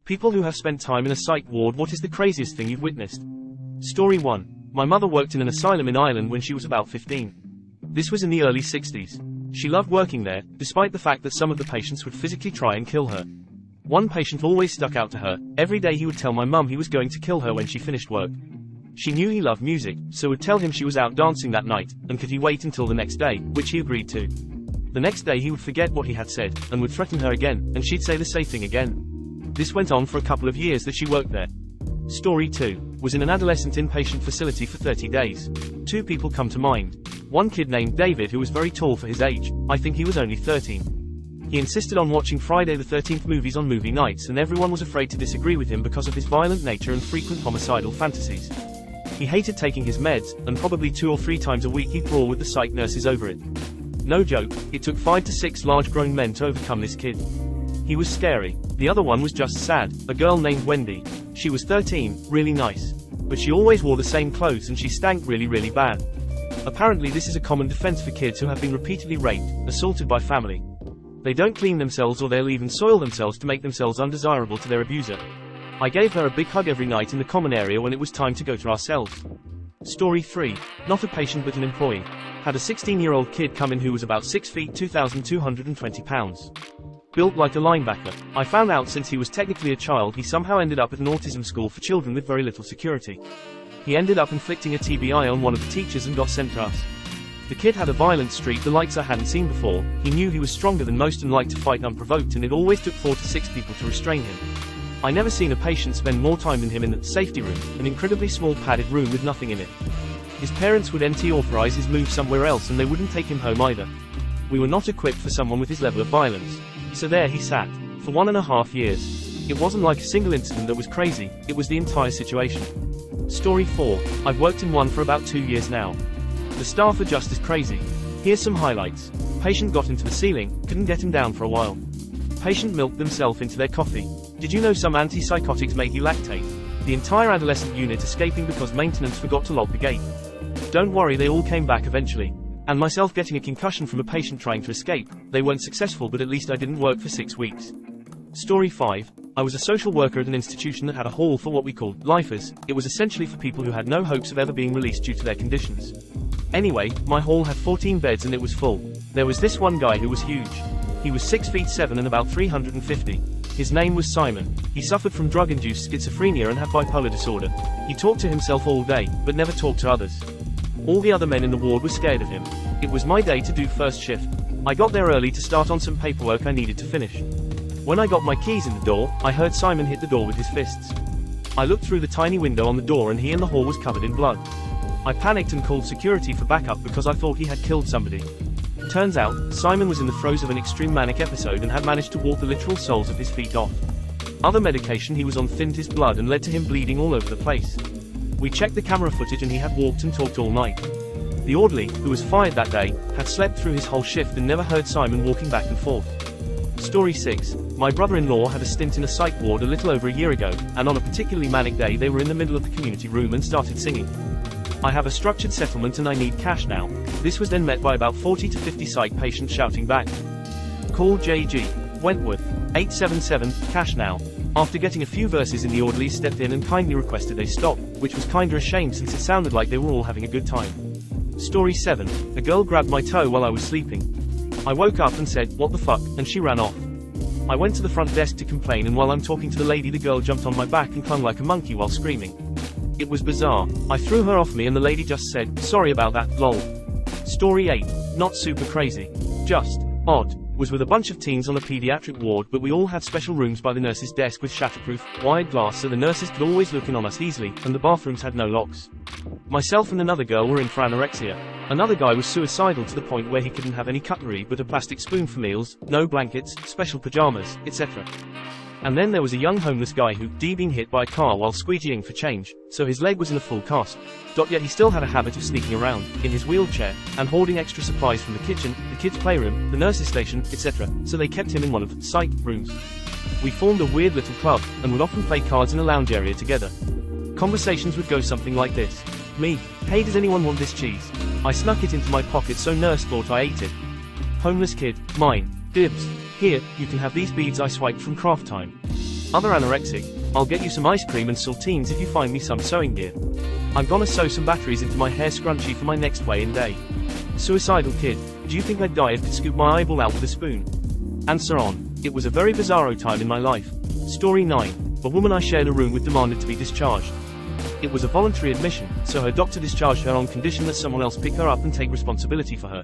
People who have spent time in a psych ward. What is the craziest thing you've witnessed? Story 1. My mother worked in an asylum in Ireland when she was about 15. This was in the early 60s. She loved working there, despite the fact that some of the patients would physically try and kill her. One patient always stuck out to her. Every day he would tell my mum he was going to kill her when she finished work. She knew he loved music, so would tell him she was out dancing that night, and could he wait until the next day, which he agreed to. The next day he would forget what he had said, and would threaten her again, and she'd say the same thing again. This went on for a couple of years that she worked there. Story 2. Was in an adolescent inpatient facility for 30 days. Two people come to mind. One kid named David who was very tall for his age. I think he was only 13. He insisted on watching Friday the 13th movies on movie nights, and everyone was afraid to disagree with him because of his violent nature and frequent homicidal fantasies. He hated taking his meds, and probably 2 or 3 times a week he'd brawl with the psych nurses over it. No joke, it took 5 to 6 large grown men to overcome this kid. He was scary. The other one was just sad, a girl named Wendy. She was 13, really nice. But she always wore the same clothes and she stank really bad. Apparently this is a common defense for kids who have been repeatedly raped, assaulted by family. They don't clean themselves, or they'll even soil themselves to make themselves undesirable to their abuser. I gave her a big hug every night in the common area when it was time to go to our cells. Story 3. Not a patient but an employee. Had a 16-year-old kid come in who was about 6 feet 2,220 pounds. Built like a linebacker. I found out since he was technically a child he somehow ended up at an autism school for children with very little security. He ended up inflicting a TBI on one of the teachers and got sent to us. The kid had a violent streak, the likes I hadn't seen before. He knew he was stronger than most and liked to fight unprovoked, and it always took 4 to 6 people to restrain him. I never seen a patient spend more time than him in the safety room, an incredibly small padded room with nothing in it. His parents would authorize his move somewhere else and they wouldn't take him home either. We were not equipped for someone with his level of violence. So there he sat, for 1.5 years. It wasn't like a single incident that was crazy, it was the entire situation. Story 4. I've worked in one for about 2 years now. The staff are just as crazy. Here's some highlights. Patient got into the ceiling, couldn't get him down for a while. Patient milked themselves into their coffee. Did you know some antipsychotics make you lactate? The entire adolescent unit escaping because maintenance forgot to lock the gate. Don't worry, they all came back eventually. And myself getting a concussion from a patient trying to escape. They weren't successful, but at least I didn't work for 6 weeks. Story 5. I was a social worker at an institution that had a hall for what we called lifers. It was essentially for people who had no hopes of ever being released due to their conditions. Anyway, my hall had 14 beds and it was full. There was this one guy who was huge. He was 6 feet 7 and about 350. His name was Simon. He suffered from drug-induced schizophrenia and had bipolar disorder. He talked to himself all day, but never talked to others. All the other men in the ward were scared of him. It was my day to do first shift. I got there early to start on some paperwork I needed to finish. When I got my keys in the door, I heard Simon hit the door with his fists. I looked through the tiny window on the door and he in the hall was covered in blood. I panicked and called security for backup because I thought he had killed somebody. Turns out, Simon was in the throes of an extreme manic episode and had managed to walk the literal soles of his feet off. Other medication he was on thinned his blood and led to him bleeding all over the place. We checked the camera footage and he had walked and talked all night. The orderly, who was fired that day, had slept through his whole shift and never heard Simon walking back and forth. Story 6. My brother-in-law had a stint in a psych ward a little over a year ago, and on a particularly manic day they were in the middle of the community room and started singing. I have a structured settlement and I need cash now. This was then met by about 40 to 50 psych patients shouting back. Call JG. Wentworth. 877, cash now. After getting a few verses in, the orderlies stepped in and kindly requested they stop, which was kinda a shame since it sounded like they were all having a good time. Story 7. A girl grabbed my toe while I was sleeping. I woke up and said, "What the fuck," and she ran off. I went to the front desk to complain, and while I'm talking to the lady, the girl jumped on my back and clung like a monkey while screaming. It was bizarre. I threw her off me and the lady just said, "Sorry about that, lol." Story 8. Not super crazy. Just odd. Was with a bunch of teens on a pediatric ward, but we all had special rooms by the nurse's desk with shatterproof, wired glass so the nurses could always look in on us easily, and the bathrooms had no locks. Myself and another girl were in for anorexia. Another guy was suicidal to the point where he couldn't have any cutlery but a plastic spoon for meals, no blankets, special pajamas, etc. And then there was a young homeless guy who, being hit by a car while squeegeeing for change, so his leg was in a full cast. Yet he still had a habit of sneaking around, in his wheelchair, and hoarding extra supplies from the kitchen, the kids' playroom, the nurse's station, etc., so they kept him in one of the psych rooms. We formed a weird little club, and would often play cards in a lounge area together. Conversations would go something like this. Me: "Hey, does anyone want this cheese?" I snuck it into my pocket so nurse thought I ate it. Homeless kid: "Mine. Dibs. Here, you can have these beads I swiped from Craft Time." Other anorexic, I'll get you some ice cream and saltines if you find me some sewing gear. I'm gonna sew some batteries into my hair scrunchie for my next weigh-in day. Suicidal kid, do you think I'd die if I could scoop my eyeball out with a spoon? And so on. It was a very bizarro time in my life. Story 9. A woman I shared a room with demanded to be discharged. It was a voluntary admission, so her doctor discharged her on condition that someone else pick her up and take responsibility for her.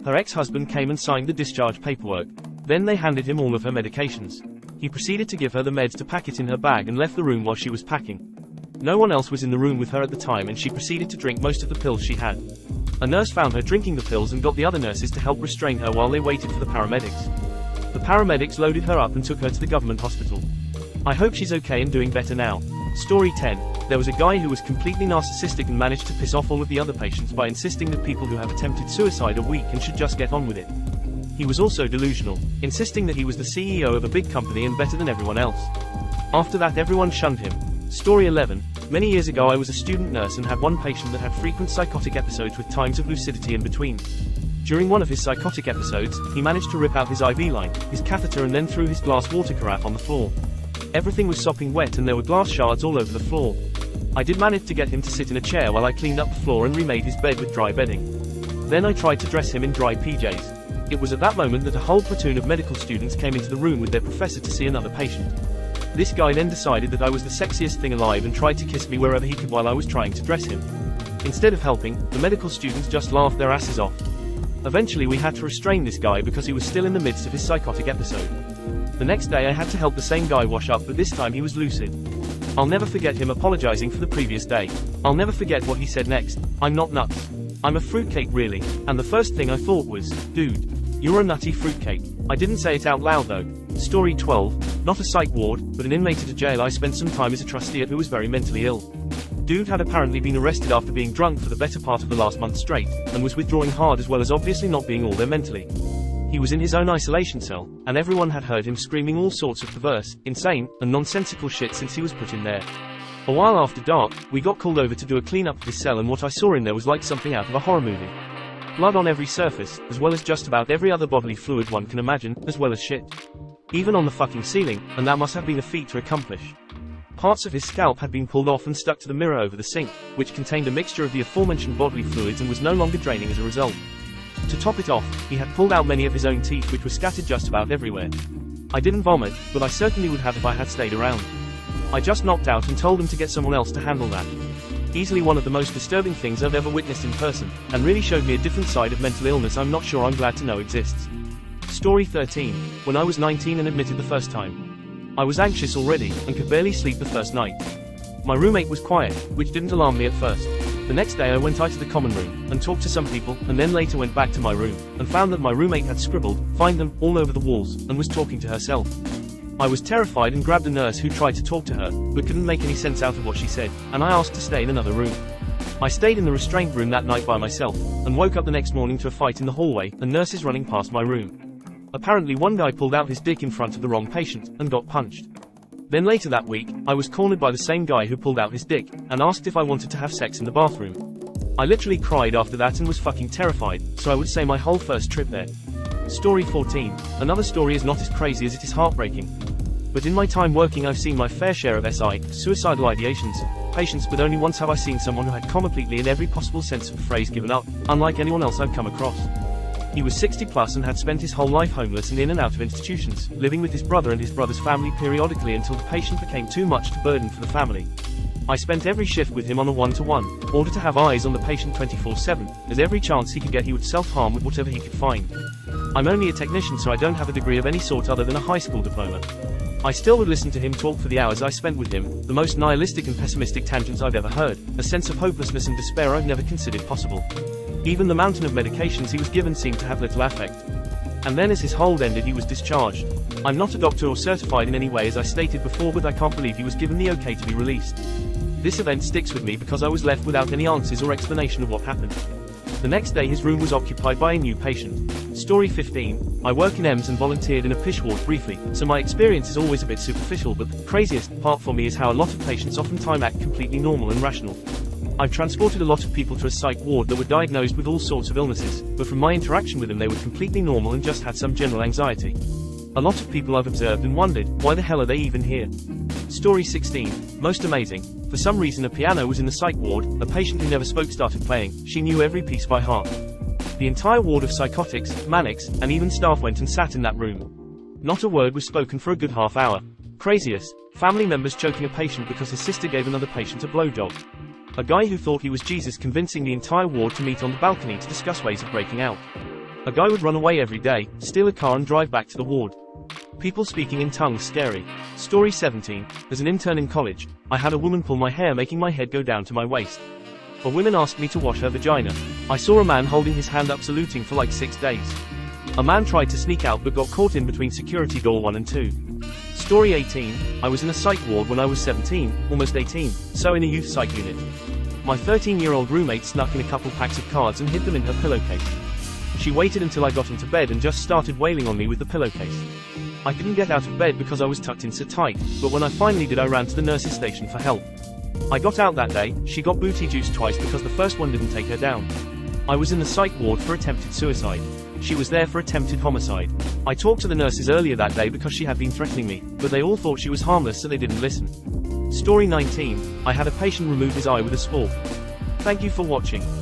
Her ex-husband came and signed the discharge paperwork. Then they handed him all of her medications. He proceeded to give her the meds to pack it in her bag and left the room while she was packing. No one else was in the room with her at the time, and she proceeded to drink most of the pills she had. A nurse found her drinking the pills and got the other nurses to help restrain her while they waited for the paramedics. The paramedics loaded her up and took her to the government hospital. I hope she's okay and doing better now. Story 10. There was a guy who was completely narcissistic and managed to piss off all of the other patients by insisting that people who have attempted suicide are weak and should just get on with it. He was also delusional, insisting that he was the CEO of a big company and better than everyone else. After that, everyone shunned him. Story 11. Many years ago I was a student nurse and had one patient that had frequent psychotic episodes with times of lucidity in between. During one of his psychotic episodes, he managed to rip out his IV line, his catheter, and then threw his glass water carafe on the floor. Everything was sopping wet and there were glass shards all over the floor. I did manage to get him to sit in a chair while I cleaned up the floor and remade his bed with dry bedding. Then I tried to dress him in dry PJs. It was at that moment that a whole platoon of medical students came into the room with their professor to see another patient. This guy then decided that I was the sexiest thing alive and tried to kiss me wherever he could while I was trying to dress him. Instead of helping, the medical students just laughed their asses off. Eventually we had to restrain this guy because he was still in the midst of his psychotic episode. The next day I had to help the same guy wash up, but this time he was lucid. I'll never forget him apologizing for the previous day. I'll never forget what he said next. I'm not nuts. I'm a fruitcake really. And the first thing I thought was, dude, you're a nutty fruitcake. I didn't say it out loud though. Story 12. Not a psych ward, but an inmate at a jail I spent some time as a trustee at who was very mentally ill. Dude had apparently been arrested after being drunk for the better part of the last month straight, and was withdrawing hard as well as obviously not being all there mentally. He was in his own isolation cell, and everyone had heard him screaming all sorts of perverse, insane, and nonsensical shit since he was put in there. A while after dark, we got called over to do a cleanup of his cell, and what I saw in there was like something out of a horror movie. Blood on every surface, as well as just about every other bodily fluid one can imagine, as well as shit. Even on the fucking ceiling, and that must have been a feat to accomplish. Parts of his scalp had been pulled off and stuck to the mirror over the sink, which contained a mixture of the aforementioned bodily fluids and was no longer draining as a result. To top it off, he had pulled out many of his own teeth, which were scattered just about everywhere. I didn't vomit, but I certainly would have if I had stayed around. I just knocked out and told him to get someone else to handle that. Easily one of the most disturbing things I've ever witnessed in person, and really showed me a different side of mental illness I'm not sure I'm glad to know exists. Story 13. When I was 19 and admitted the first time. I was anxious already, and could barely sleep the first night. My roommate was quiet, which didn't alarm me at first. The next day I went out to the common room, and talked to some people, and then later went back to my room, and found that my roommate had scribbled, "Find them," all over the walls, and was talking to herself. I was terrified and grabbed a nurse who tried to talk to her, but couldn't make any sense out of what she said, and I asked to stay in another room. I stayed in the restraint room that night by myself, and woke up the next morning to a fight in the hallway, and nurses running past my room. Apparently one guy pulled out his dick in front of the wrong patient, and got punched. Then later that week, I was cornered by the same guy who pulled out his dick, and asked if I wanted to have sex in the bathroom. I literally cried after that and was fucking terrified, so I would say my whole first trip there. Story 14. Another story is not as crazy as it is heartbreaking. But in my time working I've seen my fair share of suicidal ideations, patients, but only once have I seen someone who had completely in every possible sense of the phrase given up, unlike anyone else I've come across. He was 60 plus and had spent his whole life homeless and in and out of institutions, living with his brother and his brother's family periodically until the patient became too much to burden for the family. I spent every shift with him on a one-to-one, order to have eyes on the patient 24/7, as every chance he could get he would self-harm with whatever he could find. I'm only a technician, so I don't have a degree of any sort other than a high school diploma. I still would listen to him talk for the hours I spent with him, the most nihilistic and pessimistic tangents I've ever heard, a sense of hopelessness and despair I've never considered possible. Even the mountain of medications he was given seemed to have little effect. And then as his hold ended he was discharged. I'm not a doctor or certified in any way as I stated before, but I can't believe he was given the okay to be released. This event sticks with me because I was left without any answers or explanation of what happened. The next day his room was occupied by a new patient. Story 15. I work in EMS and volunteered in a PISH ward briefly, so my experience is always a bit superficial, but the craziest part for me is how a lot of patients oftentimes act completely normal and rational. I've transported a lot of people to a psych ward that were diagnosed with all sorts of illnesses, but from my interaction with them they were completely normal and just had some general anxiety. A lot of people I've observed and wondered, why the hell are they even here? Story 16. Most amazing. For some reason a piano was in the psych ward, a patient who never spoke started playing, she knew every piece by heart. The entire ward of psychotics, manics, and even staff went and sat in that room. Not a word was spoken for a good half hour. Craziest, family members choking a patient because his sister gave another patient a blowjob. A guy who thought he was Jesus convincing the entire ward to meet on the balcony to discuss ways of breaking out. A guy would run away every day, steal a car and drive back to the ward. People speaking in tongues scary. Story 17. As an intern in college, I had a woman pull my hair making my head go down to my waist. A woman asked me to wash her vagina. I saw a man holding his hand up saluting for like 6 days. A man tried to sneak out but got caught in between security door 1 and 2. Story 18. I was in a psych ward when I was 17, almost 18, so in a youth psych unit. My 13-year-old roommate snuck in a couple packs of cards and hid them in her pillowcase. She waited until I got into bed and just started wailing on me with the pillowcase. I couldn't get out of bed because I was tucked in so tight, but when I finally did I ran to the nurse's station for help. I got out that day, she got booty juiced twice because the first one didn't take her down. I was in the psych ward for attempted suicide. She was there for attempted homicide. I talked to the nurses earlier that day because she had been threatening me, but they all thought she was harmless so they didn't listen. Story 19. I had a patient remove his eye with a spork. Thank you for watching.